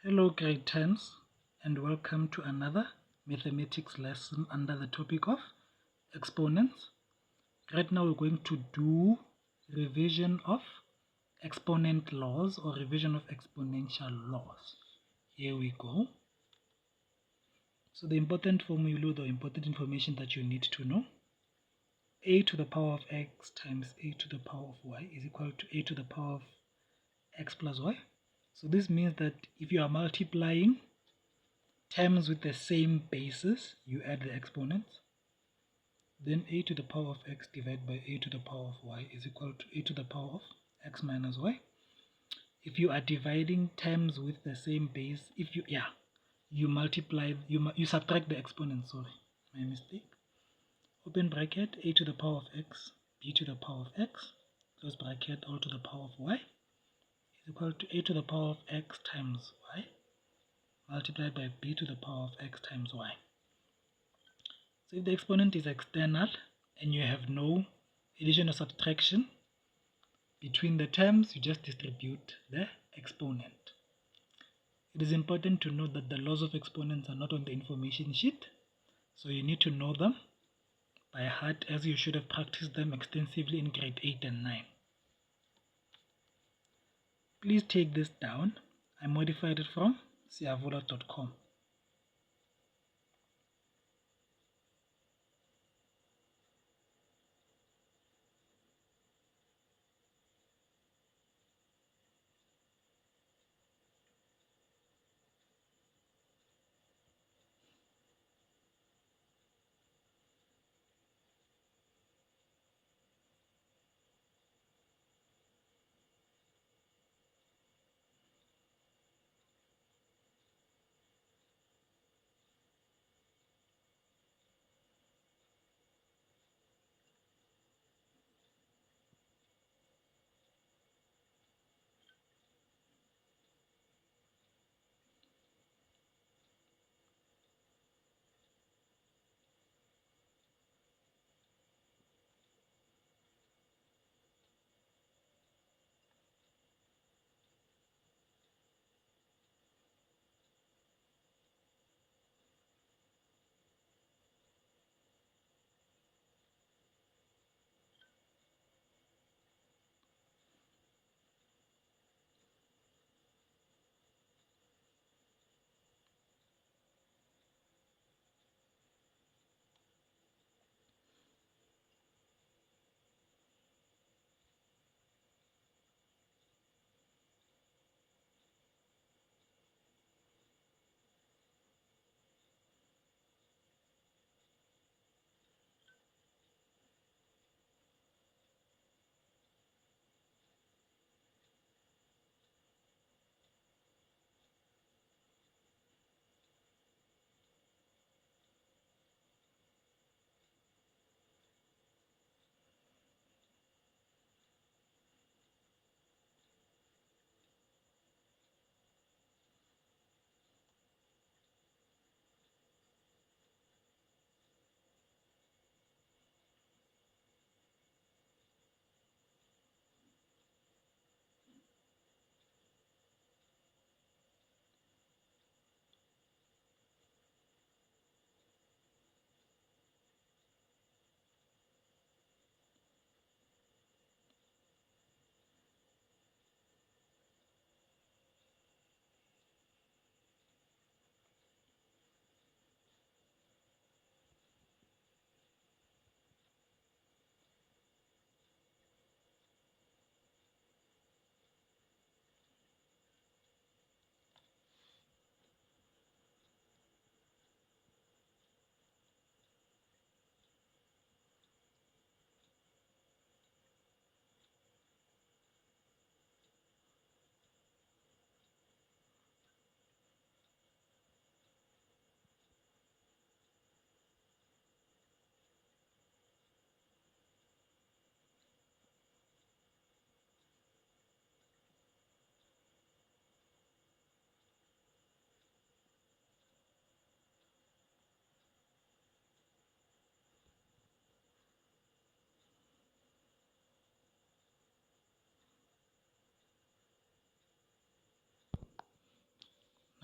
Hello grade 10s and welcome to another mathematics lesson under the topic of exponents. Right now we're going to do revision of exponent laws or revision of exponential laws. Here we go. So the important formula, the important information that you need to know: a to the power of x times a to the power of y is equal to a to the power of x plus y. So this means that if you are multiplying terms with the same basis, you add the exponents. Then a to the power of x divided by a to the power of y is equal to a to the power of x minus y. If you are dividing terms with the same base, you multiply, you subtract the exponents. Sorry, my mistake. Open bracket, a to the power of x, b to the power of x, close bracket, all to the power of y is equal to a to the power of x times y multiplied by b to the power of x times y. So if the exponent is external and you have no addition or subtraction between the terms, you just distribute the exponent. It is important to note that the laws of exponents are not on the information sheet, so you need to know them by heart, as you should have practiced them extensively in grade 8 and 9. Please take this down. I modified it from siavula.com.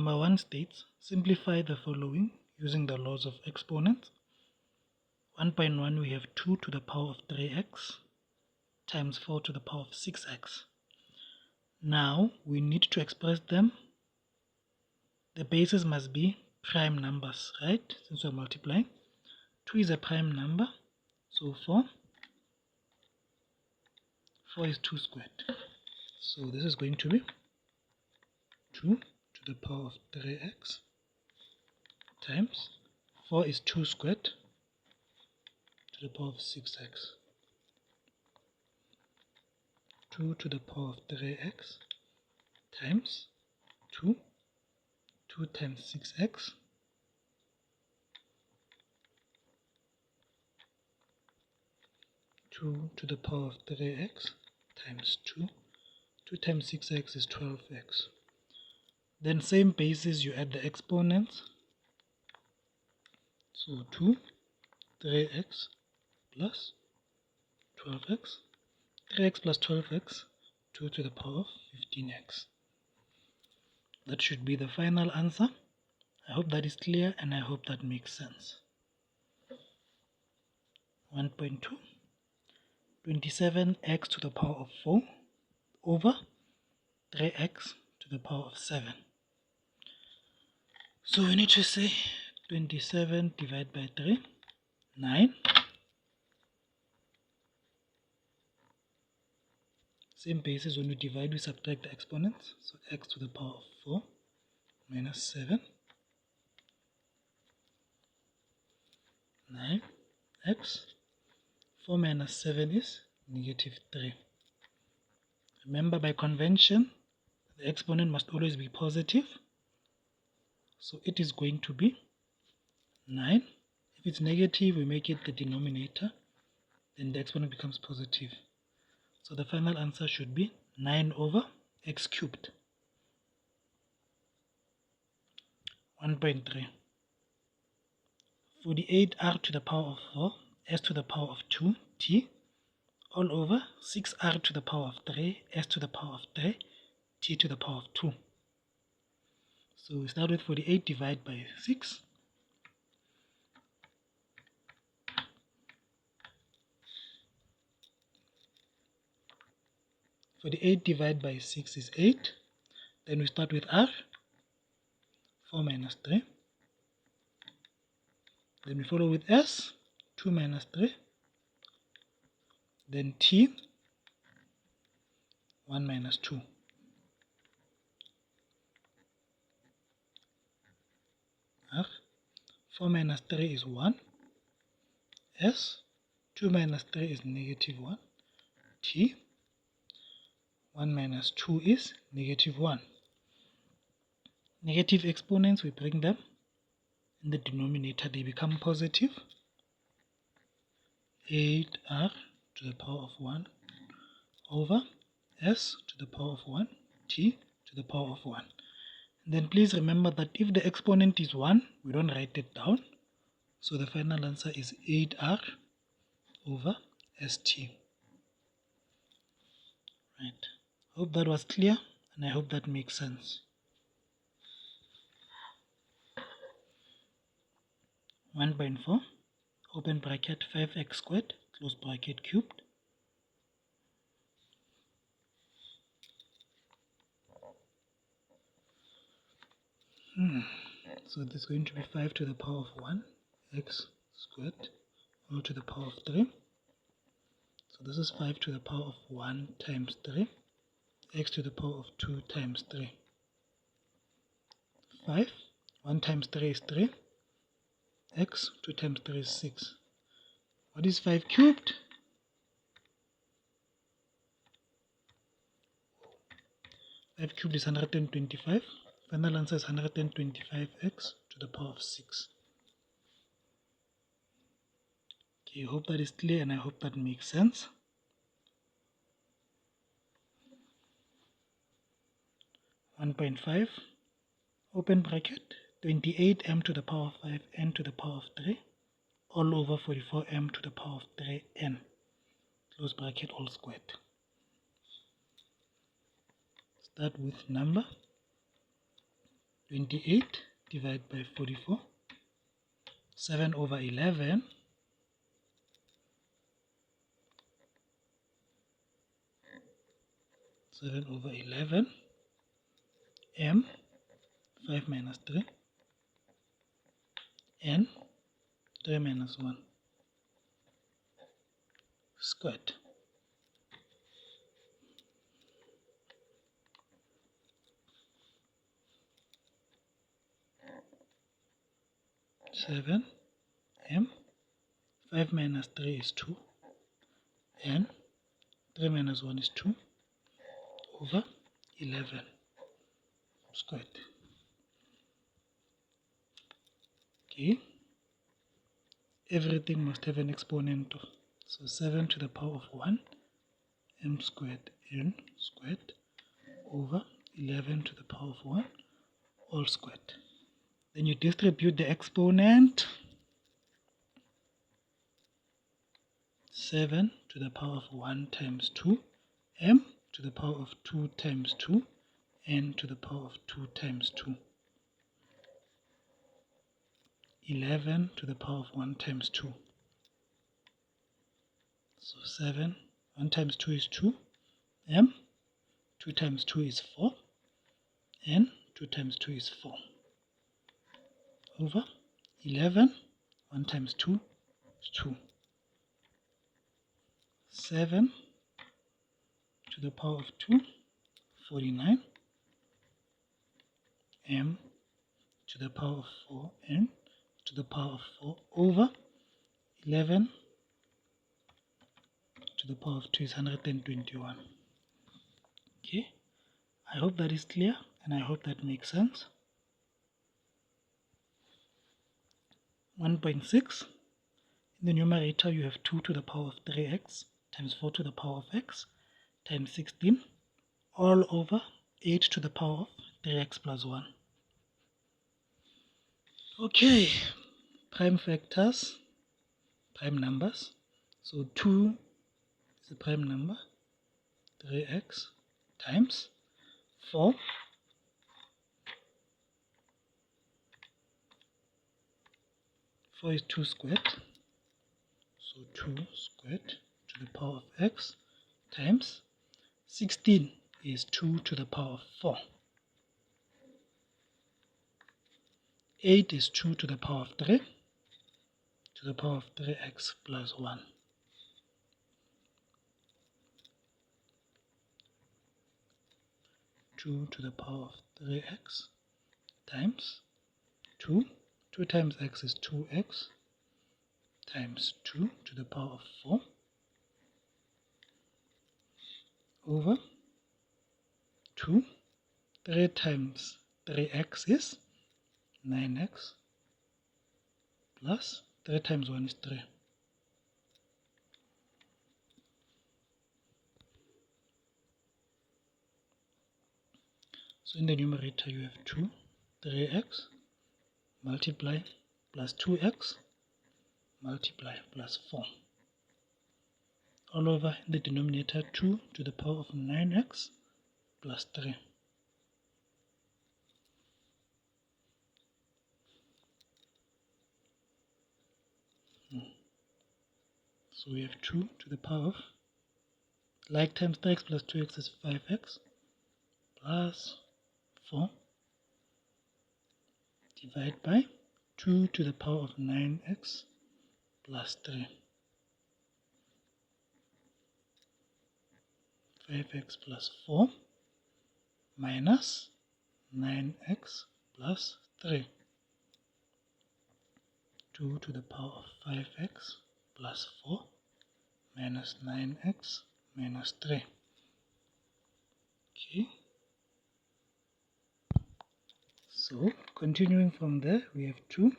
Number 1 states, simplify the following using the laws of exponents. 1.1 we have 2 to the power of 3x times 4 to the power of 6x. Now we need to express them. The bases must be prime numbers, right? Since we're multiplying. 2 is a prime number, so 4 is 2 squared. So this is going to be 2 to the power of 3x times 4 is 2 squared to the power of 6x. 2 to the power of 3x times 2 times 6x, to the power of 3x times 2 times 6x is 12x. Then same basis, you add the exponents. So 2, 3x plus 12x, 3x plus 12x, 2 to the power of 15x. That should be the final answer. I hope that is clear and I hope that makes sense. 1.2, 27x to the power of 4 over 3x to the power of 7. So we need to say 27 divided by 3, 9. Same basis, when we divide, we subtract the exponents. So x to the power of 4 minus 7, 9x. 4 minus 7 is negative 3. Remember, by convention, the exponent must always be positive. So it is going to be 9. If it's negative, we make it the denominator. Then the exponent becomes positive. So the final answer should be 9 over x cubed. 1.3. 48r to the power of 4, s to the power of 2, t, all over 6r to the power of 3, s to the power of 3, t to the power of 2. So we start with 48 divided by 6. For the 8 divided by 6 is 8. Then we start with r, 4 minus 3. Then we follow with s, 2 minus 3. Then t, 1 minus 2. R, 4 minus 3 is 1. S, 2 minus 3 is negative 1. T, 1 minus 2 is negative 1. Negative exponents, we bring them in the denominator, they become positive. 8r to the power of 1 over s to the power of 1, t to the power of 1. And then please remember that if the exponent is 1, we don't write it down. So the final answer is 8r over st. Right. Hope that was clear and I hope that makes sense. 1.4, open bracket 5x squared, close bracket cubed. So this is going to be 5 to the power of 1, x squared, all to the power of 3. So this is 5 to the power of 1 times 3, x to the power of 2 times 3. 5, 1 times 3 is 3, x, 2 times 3 is 6. What is 5 cubed? 5 cubed is 125. Final answer is 125x to the power of 6. Okay, I hope that is clear and I hope that makes sense. 1.5, open bracket, 28m to the power of 5, n to the power of 3, all over 44m to the power of 3n, close bracket, all squared. Start with number 28 divided by 44. 7 over 11 m 5 minus 3 n 3 minus 1 squared. Seven m 5 minus 3 is 2 n 3 minus 1 is 2 over 11 squared. Okay, everything must have an exponent. So 7 to the power of 1 m squared n squared over 11 to the power of 1 all squared. Then you distribute the exponent. 7 to the power of 1 times 2 m to the power of 2 times 2 n to the power of 2 times 2. 11 to the power of 1 times 2. So 7, 1 times 2 is 2 m, 2 times 2 is 4 n, 2 times 2 is 4 over 11, 1 times 2 is 2. 7 to the power of 2, 49 m to the power of 4 n to the power of 4 over 11 to the power of 2 is 121. Okay, I hope that is clear and I hope that makes sense. 1.6, in the numerator you have 2 to the power of 3x times 4 to the power of x times 16 all over 8 to the power of 3x plus 1. Okay, prime factors, prime numbers. So 2 is a prime number, 3x times 4 is 2 squared, so 2 squared to the power of x times 16 is 2 to the power of 4. 8 is 2 to the power of 3 to the power of 3x plus 1. 2 to the power of 3x times 2. 2 times x is 2x times 2 to the power of 4 over 2. 3 times 3x is 9x plus 3 times 1 is 3. So in the numerator you have 2, 3x multiply plus 2x multiply plus 4 all over in the denominator 2 to the power of 9x plus 3. So we have 2 to the power of, like times 3x plus 2x is 5x plus 4 divided by 2 to the power of 9x plus 3. 5x plus 4 minus 9x plus 3. 2 to the power of 5x plus 4 minus 9x minus 3. Okay. So continuing from there, we have 2.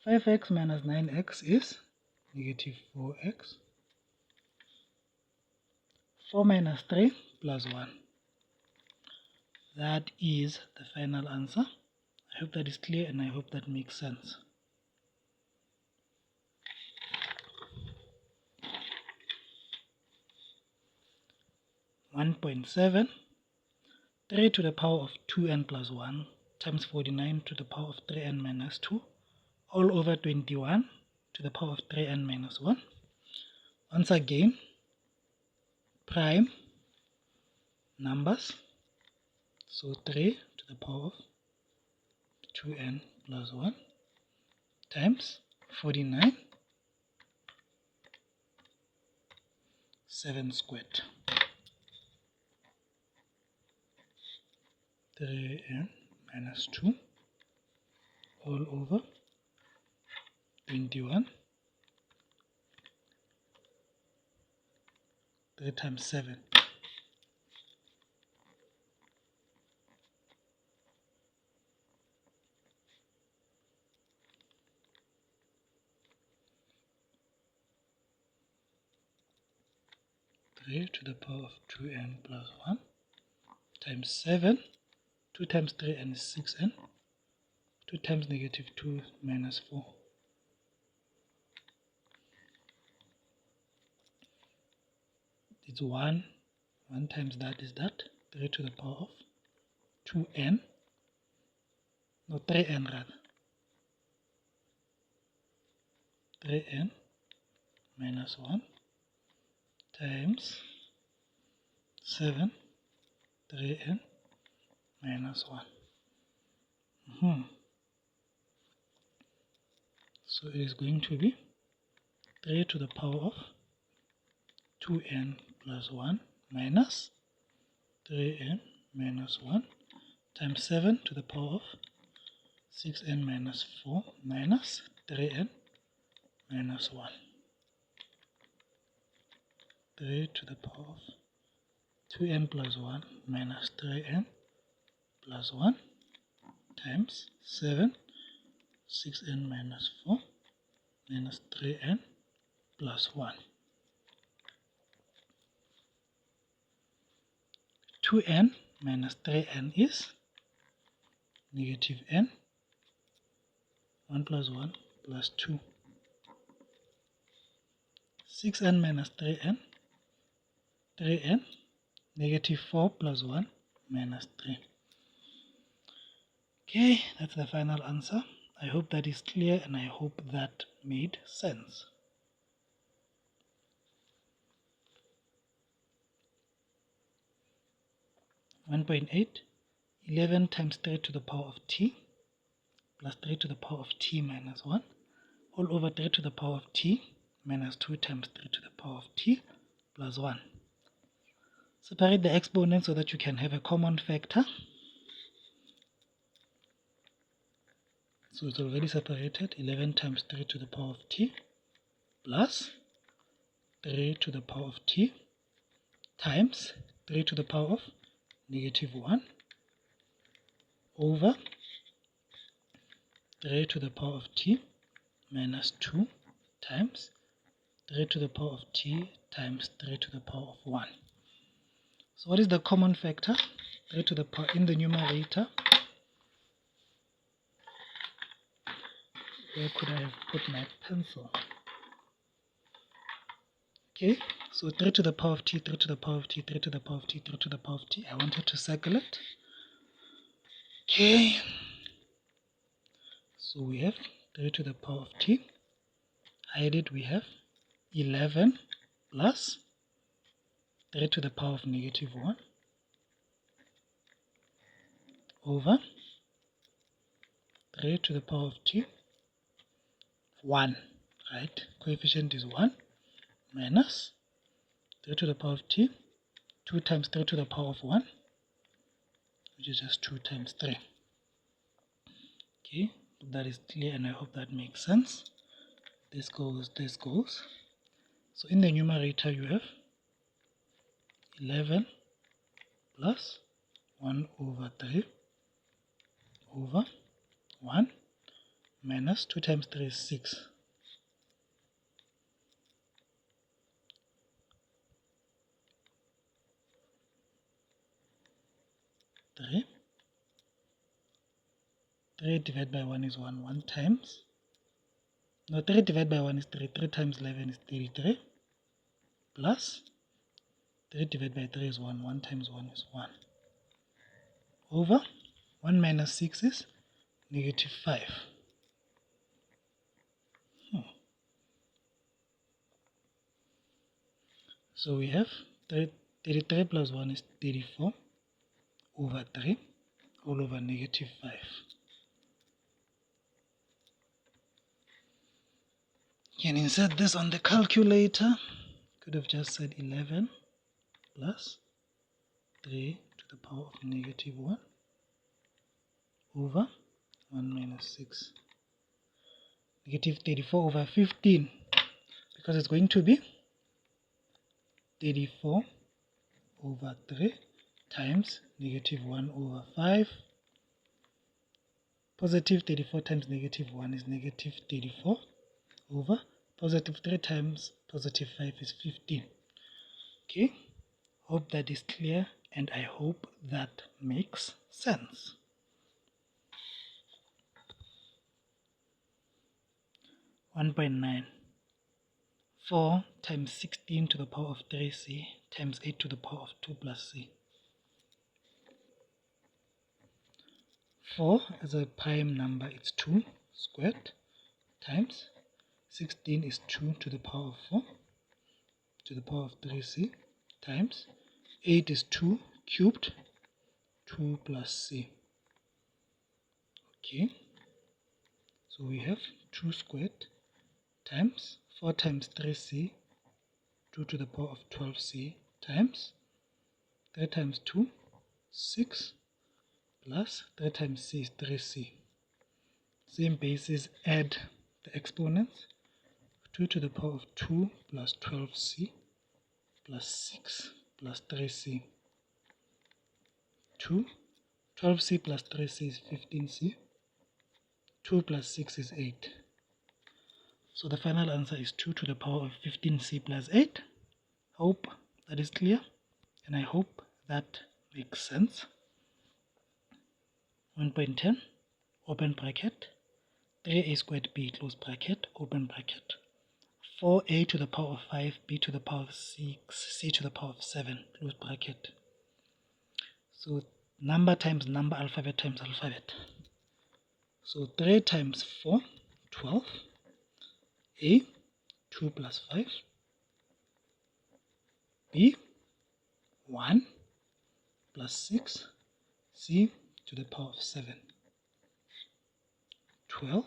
5x minus 9x is negative 4x. 4 minus 3 plus 1. That is the final answer. I hope that is clear and I hope that makes sense. (1.7) 3 to the power of 2n plus 1 times 49 to the power of 3n minus 2 all over 21 to the power of 3n minus 1. Once again, prime numbers, so 3 to the power of 2n plus 1 times 49 7 squared 3n minus 2 all over 21 3 times 7 3 to the power of 2n plus 1 times 7. 2 times 3n is 6n. 2 times negative 2 minus 4. It's 1. 1 times that is that. 3 to the power of 2n. No, 3n rather. 3n minus 1 times 7. 3n minus 1. So it is going to be 3 to the power of 2n plus 1 minus 3n minus 1 times 7 to the power of 6n minus 4 minus 3n minus 1. 3 to the power of 2n plus 1 minus 3n plus 1 times 7 6n minus 4 minus 3n plus 1. 2n minus 3n is negative n. 1 plus 1 plus 2. 6n minus 3n. 3n. Negative 4 plus 1 minus 3. Okay, that's the final answer. I hope that is clear and I hope that made sense. (1.8) 11 times 3 to the power of t plus 3 to the power of t minus 1 all over 3 to the power of t minus 2 times 3 to the power of t plus 1. Separate the exponents so that you can have a common factor. So it's already separated. 11 times 3 to the power of t plus 3 to the power of t times 3 to the power of negative 1 over 3 to the power of t minus 2 times 3 to the power of t times 3 to the power of 1. So what is the common factor? 3 to the power in the numerator. Where could I have put my pencil? Okay, so 3 to the power of t, 3 to the power of t, 3 to the power of t, 3 to the power of t. I wanted to circle it. Okay, so we have 3 to the power of t. Hide it, we have 11 plus 3 to the power of negative 1 over 3 to the power of t, 1, right? Coefficient is 1 minus 3 to the power of t, 2 times 3 to the power of 1, which is just 2 times 3. Okay, that is clear and I hope that makes sense. This goes, this goes. So in the numerator you have 11 plus 1 over 3 over 1 minus 2 times 3 is 6. 3 divided by 1 is 1. 1 times, no, 3 divided by 1 is 3. 3 times 11 is 33 plus 3 divided by 3 is 1. 1 times 1 is 1 over 1 minus 6 is negative 5. So we have 33 plus 1 is 34 over 3 all over negative 5. You can insert this on the calculator. Could have just said 11 plus 3 to the power of negative 1 over 1 minus 6. Negative 34 over 15, because it's going to be 34 over 3 times negative 1 over 5. Positive 34 times negative 1 is negative 34 over positive 3 times positive 5 is 15. Okay, hope that is clear, and I hope that makes sense. 1.9. 4 times 16 to the power of 3c times 8 to the power of 2 plus c. 4 as a prime number, it's 2 squared times 16 is 2 to the power of 4 to the power of 3c times 8 is 2 cubed, 2 plus c. Okay, so we have 2 squared times 4 times 3c, 2 to the power of 12c times 3 times 2, 6 plus 3 times c is 3c. Same basis, add the exponents. 2 to the power of 2 plus 12c plus 6 plus 3c. 2, 12c plus 3c is 15c. 2 plus 6 is 8. So the final answer is 2 to the power of 15c plus 8. Hope that is clear, and I hope that makes sense. 1.10, open bracket, 3a squared b close bracket, open bracket, 4a to the power of 5, b to the power of 6, c to the power of 7, close bracket. So number times number, alphabet times alphabet. So 3 times 4, 12, a, 2 plus 5, b, 1 plus 6, c to the power of 7. 12,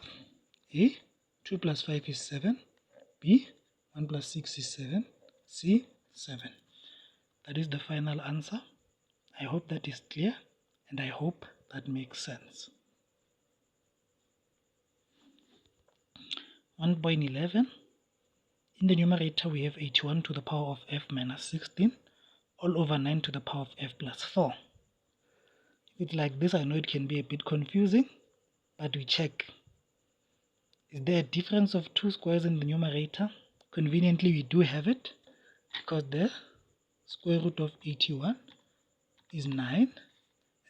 a, 2 plus 5 is 7, b, 1 plus 6 is 7, c, 7. That is the final answer. I hope that is clear, and I hope that makes sense. 1.11. In the numerator we have 81 to the power of f minus 16 all over 9 to the power of f plus 4. If it's like this, I know it can be a bit confusing, but we check. Is there a difference of 2 squares in the numerator? Conveniently, we do have it, because the square root of 81 is 9,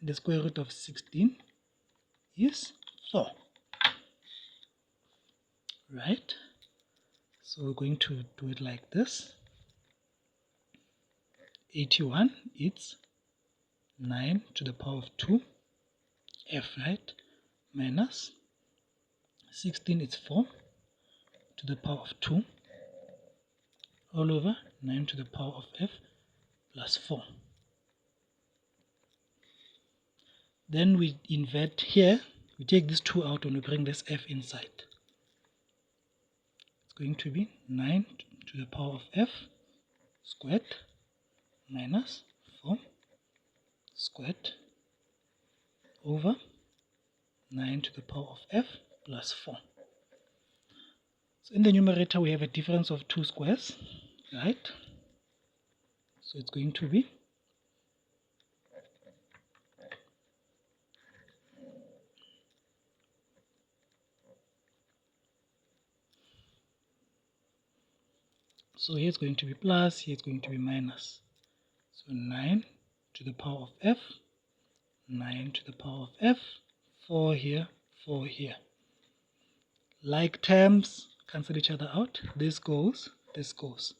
and the square root of 16 is 4. Right? So we're going to do it like this. 81, it's 9 to the power of 2, f, right? Minus 16, it's 4 to the power of 2, all over 9 to the power of f plus 4. Then we invert here. We take this 2 out and we bring this f inside. It's going to be 9 to the power of f squared minus 4 squared over 9 to the power of f plus 4. So in the numerator we have a difference of 2 squares, right? So it's going to be here it's going to be plus, here it's going to be minus. So 9 to the power of f, 9 to the power of f, 4 here, 4 here. Like terms cancel each other out. This goes, this goes.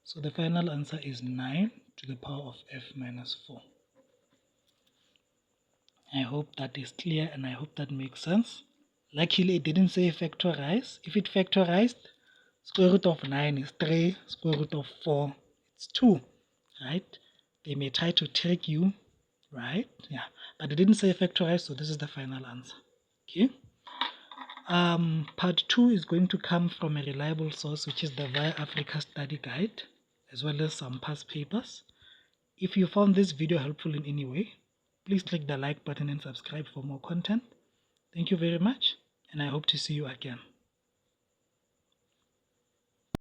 So the final answer is 9 to the power of f minus 4. I hope that is clear and I hope that makes sense. Luckily, it didn't say factorize. If it factorized, square root of 9 is 3, square root of 4 it's 2, right? They may try to trick you, right? Yeah, but it didn't say factorize, so this is the final answer. Okay. Part 2 is going to come from a reliable source, which is the Via Africa Study Guide, as well as some past papers. If you found this video helpful in any way, please click the like button and subscribe for more content. Thank you very much, and I hope to see you again.